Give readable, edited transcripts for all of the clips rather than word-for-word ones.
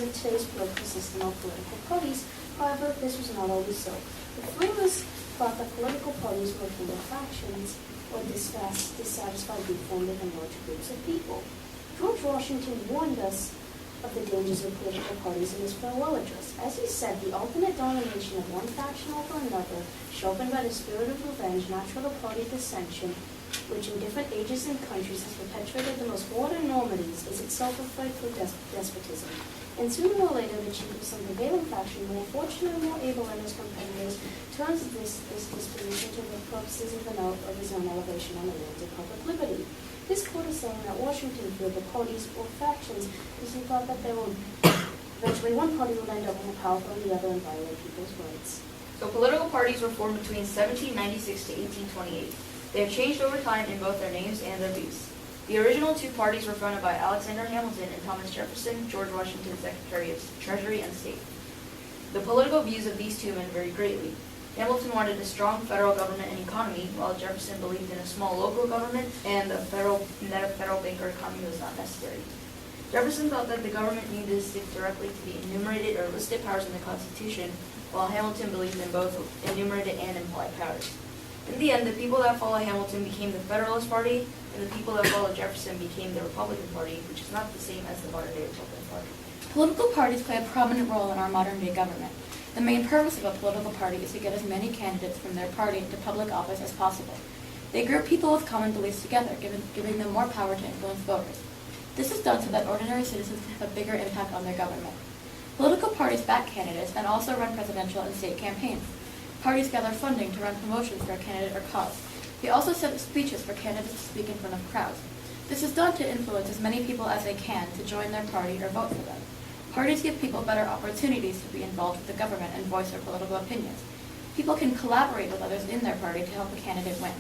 in today's political system of political parties. However, this was not always so. The framers thought that political parties were full of factions or dissatisfied group formed within large groups of people. George Washington warned us of the dangers of political parties in his farewell address. As he said, the ultimate domination of one faction over another, sharpened by the spirit of revenge natural to party dissension, which in different ages and countries has perpetuated the most horrid enormities, is itself a frightful despotism. And sooner or later, the chief of some prevailing faction, more fortunate and more able than his competitors, turns this disposition to the purposes of his own elevation on the lands of public liberty. This quote is saying that Washington feared the parties or factions because he thought that eventually one party would end up more powerful than the other and violate people's rights. So political parties were formed between 1796 to 1828. They have changed over time in both their names and their views. The original two parties were founded by Alexander Hamilton and Thomas Jefferson, George Washington's Secretary of Treasury and State. The political views of these two men varied greatly. Hamilton wanted a strong federal government and economy, while Jefferson believed in a small local government and that a federal bank or economy was not necessary. Jefferson thought that the government needed to stick directly to the enumerated or listed powers in the Constitution, while Hamilton believed in both enumerated and implied powers. In the end, the people that followed Hamilton became the Federalist Party, and the people that followed Jefferson became the Republican Party, which is not the same as the modern-day Republican Party. Political parties play a prominent role in our modern-day government. The main purpose of a political party is to get as many candidates from their party into public office as possible. They group people with common beliefs together, giving them more power to influence voters. This is done so that ordinary citizens can have a bigger impact on their government. Political parties back candidates and also run presidential and state campaigns. Parties gather funding to run promotions for a candidate or cause. They also set speeches for candidates to speak in front of crowds. This is done to influence as many people as they can to join their party or vote for them. Parties give people better opportunities to be involved with the government and voice their political opinions. People can collaborate with others in their party to help a candidate win.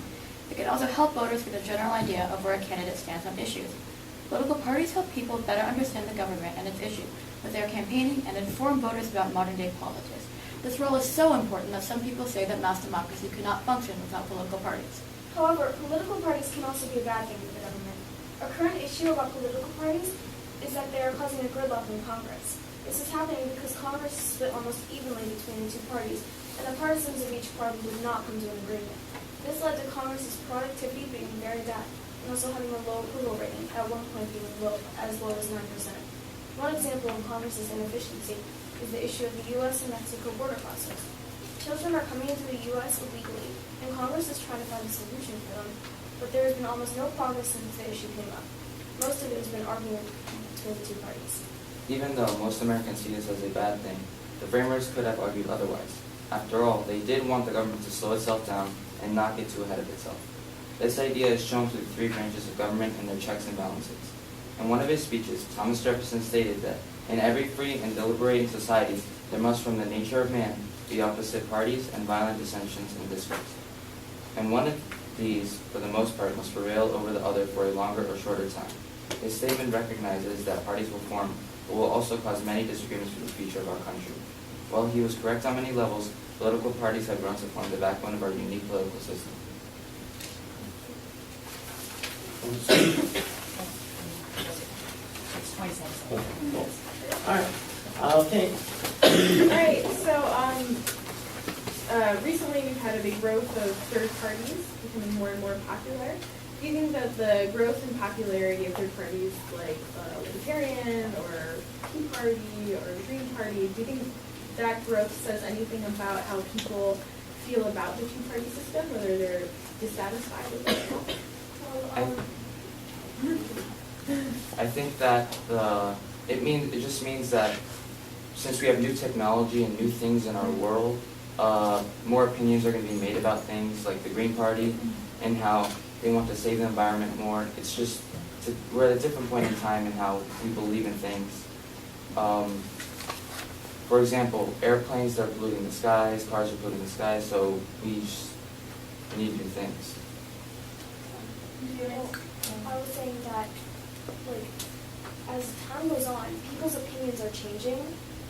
It can also help voters get a general idea of where a candidate stands on issues. Political parties help people better understand the government and its issues with their campaigning and inform voters about modern-day politics. This role is so important that some people say that mass democracy could not function without political parties. However, political parties can also be a bad thing for the government. A current issue about political parties is that they are causing a gridlock in Congress. This is happening because Congress is split almost evenly between the two parties, and the partisans of each party did not come to an agreement. This led to Congress's productivity being very bad, and also having a low approval rating, at one point being as low as 9%. One example of Congress's inefficiency is the issue of the U.S. and Mexico border process. Children are coming into the U.S. illegally, and Congress is trying to find a solution for them, but there has been almost no progress since the issue came up. Most of it has been argument between the two parties. Even though most Americans see this as a bad thing, the framers could have argued otherwise. After all, they did want the government to slow itself down and not get too ahead of itself. This idea is shown through the three branches of government and their checks and balances. In one of his speeches, Thomas Jefferson stated that in every free and deliberating society, there must from the nature of man be opposite parties and violent dissensions and discords. And one of these, for the most part, must prevail over the other for a longer or shorter time. His statement recognizes that parties will form, but will also cause many disagreements for the future of our country. While he was correct on many levels, political parties have grown to form the backbone of our unique political system. All right. Okay. Alright, so recently we've had a big growth of third parties becoming more and more popular. Do you think that the growth and popularity of third parties like Libertarian or Tea Party or Green Party, do you think that growth says anything about how people feel about the two-party system, whether they're dissatisfied with it or not? I think that it just means that since we have new technology and new things in our world, more opinions are going to be made about things like the Green Party and how they want to save the environment more. It's just, we're at a different point in time in how we believe in things. For example, airplanes are polluting the skies, cars are polluting the skies, so we just need new things. I was saying that, like, as time goes on, people's opinions are changing,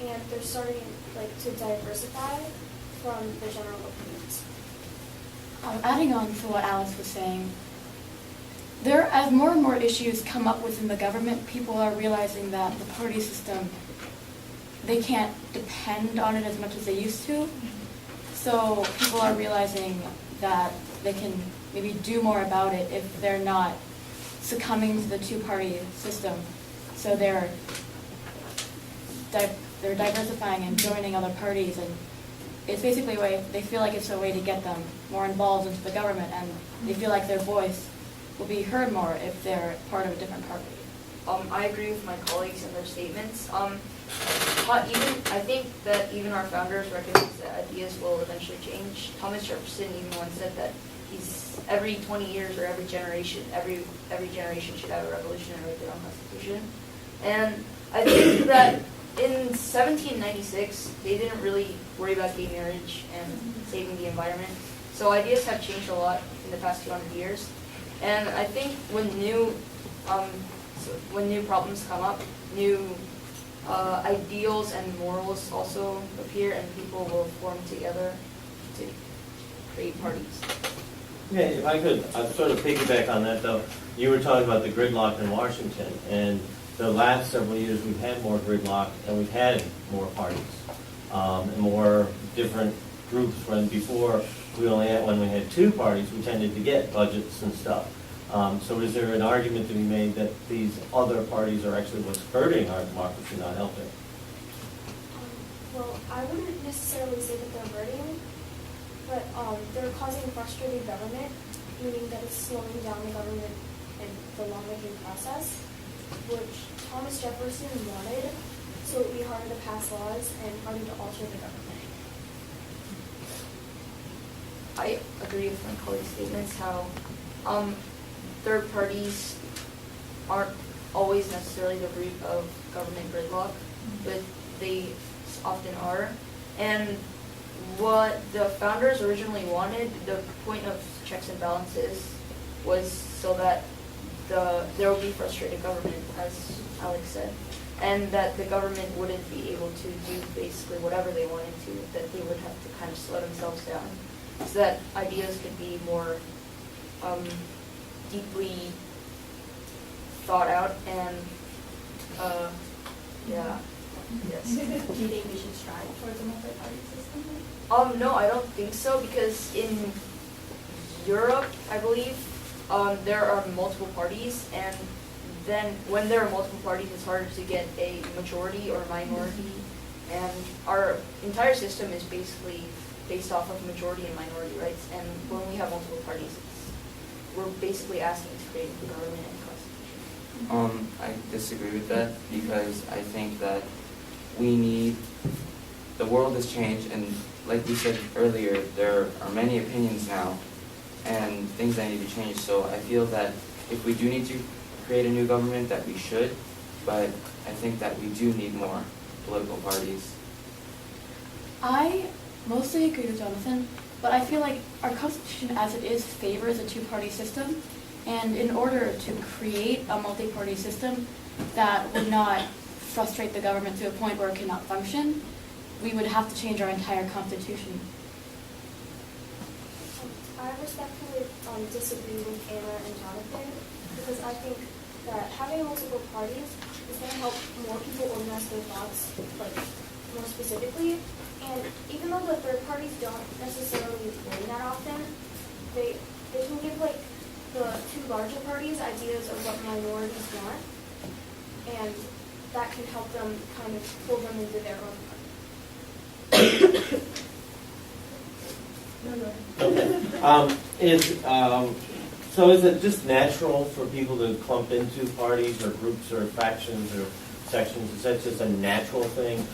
and they're starting, like, to diversify from the general opinions. Adding on to what Alice was saying, as more and more issues come up within the government, people are realizing that the party system they can't depend on it as much as they used to. So people are realizing that they can maybe do more about it if they're not succumbing to the two-party system. So they're diversifying and joining other parties, and it's basically a way, they feel like it's a way to get them more involved into the government, and they feel like their voice will be heard more if they're part of a different party. I agree with my colleagues in their statements. I think that even our founders recognize that ideas will eventually change. Thomas Jefferson even once said that every 20 years or every generation should have a revolution and write their own constitution. And I think that in 1796, they didn't really worry about gay marriage and saving the environment. So ideas have changed a lot in the past 200 years. And I think when new problems come up, new ideals and morals also appear, and people will form together to create parties. Okay, if I could, I'd sort of piggyback on that though. You were talking about the gridlock in Washington, and the last several years we've had more gridlock and we've had more parties, and more different groups. When before when we had two parties, we tended to get budgets and stuff. So is there an argument to be made that these other parties are actually what's hurting our democracy, not helping? Well, I wouldn't necessarily say that they're hurting, but they're causing frustrated government, meaning that it's slowing down the government and the lawmaking process, which Thomas Jefferson wanted, so it would be harder to pass laws and harder to alter the government. I agree with my colleague's statements how third parties aren't always necessarily the root of government gridlock, but they often are. And what the founders originally wanted, the point of checks and balances, was so that there will be frustrated government, as Alex said, and that the government wouldn't be able to do basically whatever they wanted to, that they would have to kind of slow themselves down, so that ideas could be more deeply thought out and yes. Do you think we should strive towards a multi-party system? No, I don't think so, because in Europe, I believe, there are multiple parties, and then when there are multiple parties, it's harder to get a majority or minority, and our entire system is basically based off of majority and minority rights, and when we have multiple parties, we're basically asking to create a government and constitution. I disagree with that, because I think that the world has changed, and like we said earlier, there are many opinions now and things that need to be changed. So I feel that if we do need to create a new government, that we should, but I think that we do need more political parties. I mostly agree with Jonathan, but I feel like our Constitution as it is favors a two-party system, and in order to create a multi-party system that would not frustrate the government to a point where it cannot function, we would have to change our entire Constitution. I respectfully disagree with Anna and Jonathan, because I think that having multiple parties is going to help more people organize their thoughts, like, more specifically. And even though the third parties don't necessarily win that often, they can give, like, the two larger parties ideas of what minorities want, and that can help them kind of pull them into their own party. Okay. So is it just natural for people to clump into parties or groups or factions or sections? Is that just a natural thing,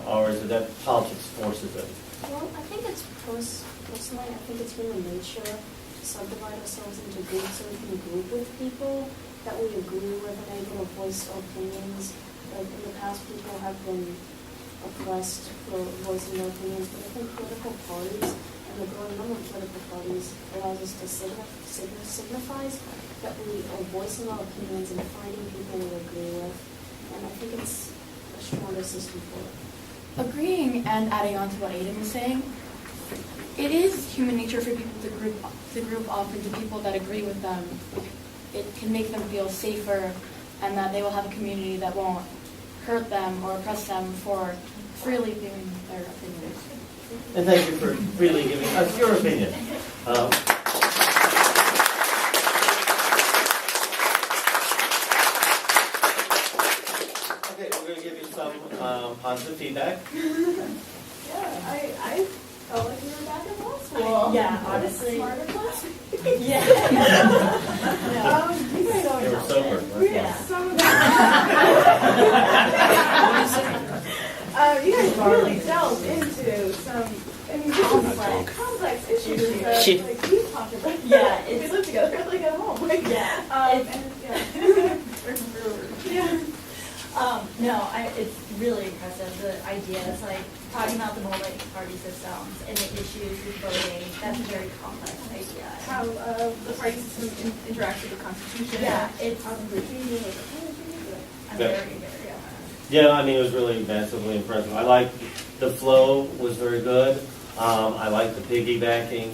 or is it that politics forces it? Well, I think it's personally, I think it's human nature to subdivide ourselves into groups, so we can group with people that we agree with and able to voice our opinions. Like in the past, people have been oppressed for voicing their opinions, but I think political parties and the growing number of political parties allows us to signifies that we are voicing our opinions and finding people we agree with, and I think it's a stronger system for it. Agreeing and adding on to what Aiden was saying, it is human nature for people to group off into people that agree with them. It can make them feel safer, and that they will have a community that won't hurt them or oppress them for freely giving their opinions. And thank you for freely giving us your opinion. Okay, we're going to give you some positive feedback. Yeah, I felt like we were back in law school. Yeah, honestly. Smarter class. Yeah. You guys They were sober. Yeah. You guys really delved into some, complex issues that like we talked about. Yeah, we it's- live together like at home. Like, Yeah. No, it's really impressive, the ideas, like talking about the multi-party systems and the issues with voting. That's a very complex idea. How the party system interacts with the Constitution. Yeah, it's, How the regime was I'm Yeah. very Yeah, I mean, it was really massively impressive. I liked the flow was very good. I liked the piggybacking,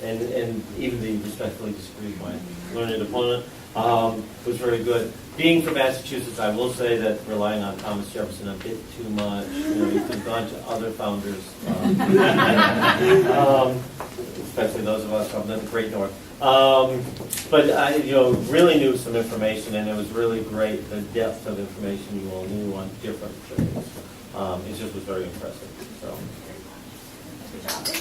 and even the respectfully disagreed my learned opponent was very good. Being from Massachusetts, I will say that relying on Thomas Jefferson a bit too much. You know, you could have gone to other founders, especially those of us from the Great North. But I, really knew some information, and it was really great the depth of information you all knew on different things. It just was very impressive. So. good job.